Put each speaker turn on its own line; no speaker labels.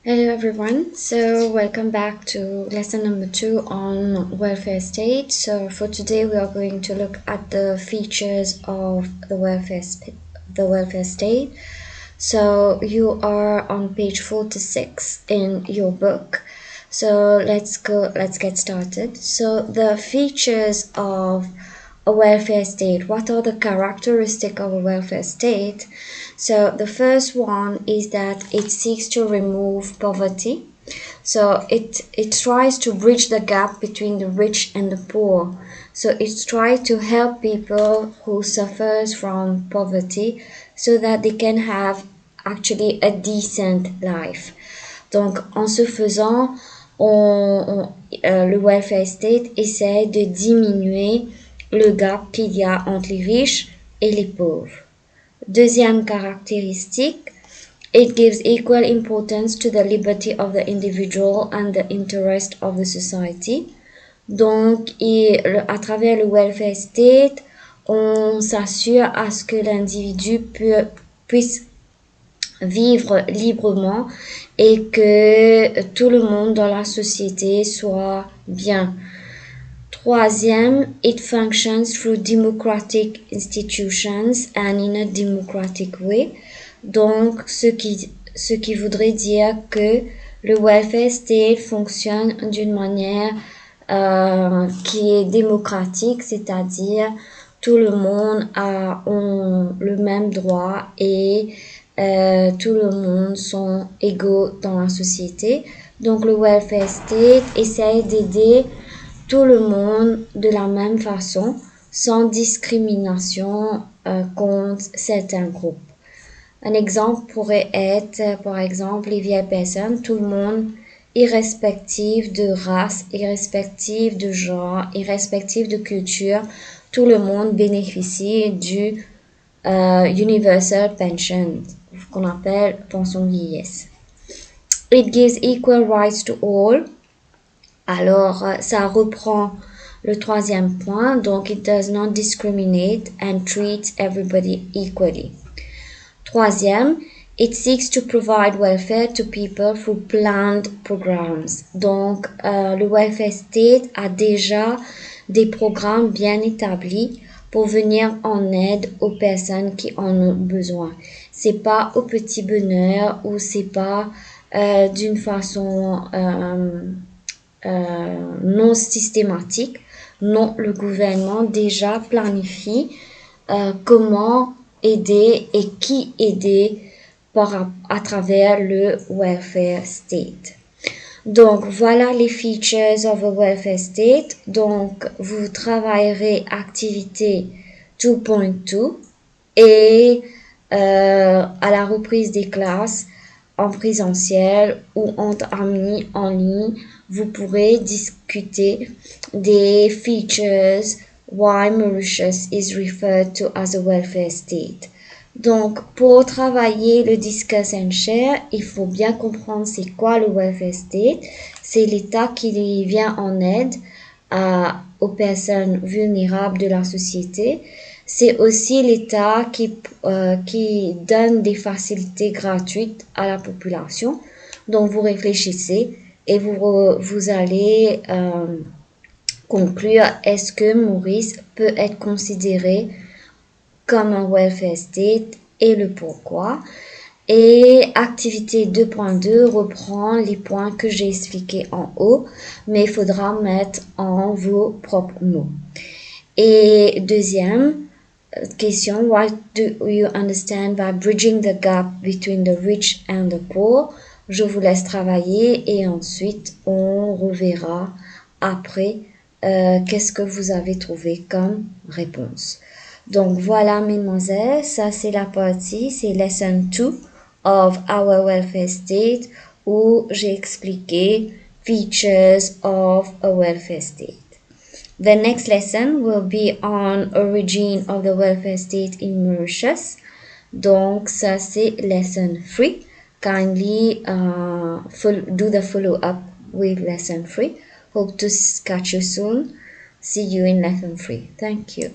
Hello everyone, so welcome back to lesson number 2 on welfare state. So for today we are going to look at the features of the welfare state. So you are on page 46 in your book. So let's get started. So the features of a welfare state. What are the characteristics of a welfare state? So the first one is that it seeks to remove poverty. So it tries to bridge the gap between the rich and the poor. So it tries to help people who suffers from poverty so that they can have actually a decent life. Donc en ce faisant, le welfare state essaie de diminuer le gap qu'il y a entre les riches et les pauvres. Deuxième caractéristique, it gives equal importance to the liberty of the individual and the interest of the society. Donc, à travers le welfare state, on s'assure à ce que l'individu puisse vivre librement et que tout le monde dans la société soit bien. Troisième, it functions through democratic institutions and in a democratic way. Donc, ce qui voudrait dire que le welfare state fonctionne d'une manière qui est démocratique, c'est-à-dire tout le monde a le même droit et tout le monde sont égaux dans la société. Donc, le welfare state essaye d'aider tout le monde de la même façon, sans discrimination contre certains groupes. Un exemple pourrait être, par exemple, les vieilles personnes, tout le monde, irrespectif de race, irrespectif de genre, irrespectif de culture, tout le monde bénéficie du Universal Pension, qu'on appelle pension vieillesse. It gives equal rights to all. Alors, ça reprend le troisième point, donc it does not discriminate and treats everybody equally. Troisième, it seeks to provide welfare to people through planned programs. Donc, le welfare state a déjà des programmes bien établis pour venir en aide aux personnes qui en ont besoin. C'est pas au petit bonheur ou c'est pas d'une façon non systématique. Non, le gouvernement déjà planifie comment aider et qui aider à travers le welfare state. Donc voilà les features of a welfare state. Donc vous travaillerez activité 2.2 et à la reprise des classes en présentiel ou entre amis en ligne, vous pourrez discuter des features why Mauritius is referred to as a welfare state. Donc, pour travailler le discuss and share, il faut bien comprendre c'est quoi le welfare state. C'est l'État qui vient en aide aux personnes vulnérables de la société. C'est aussi l'État qui donne des facilités gratuites à la population. Donc, vous réfléchissez et vous allez conclure est-ce que Maurice peut être considéré comme un welfare state et le pourquoi. Et activité 2.2 reprend les points que j'ai expliqués en haut, mais il faudra mettre en vos propres mots. Et deuxième question, what do you understand by bridging the gap between the rich and the poor? Je vous laisse travailler et ensuite on reverra après qu'est-ce que vous avez trouvé comme réponse. Donc voilà mesdemoiselles, ça c'est la partie, c'est lesson 2 of our welfare state où j'ai expliqué features of a welfare state. The next lesson will be on origin of the welfare state in Mauritius. Donc ça c'est lesson 3. Kindly do the follow-up with lesson 3. Hope to catch you soon. See you in lesson 3. Thank you.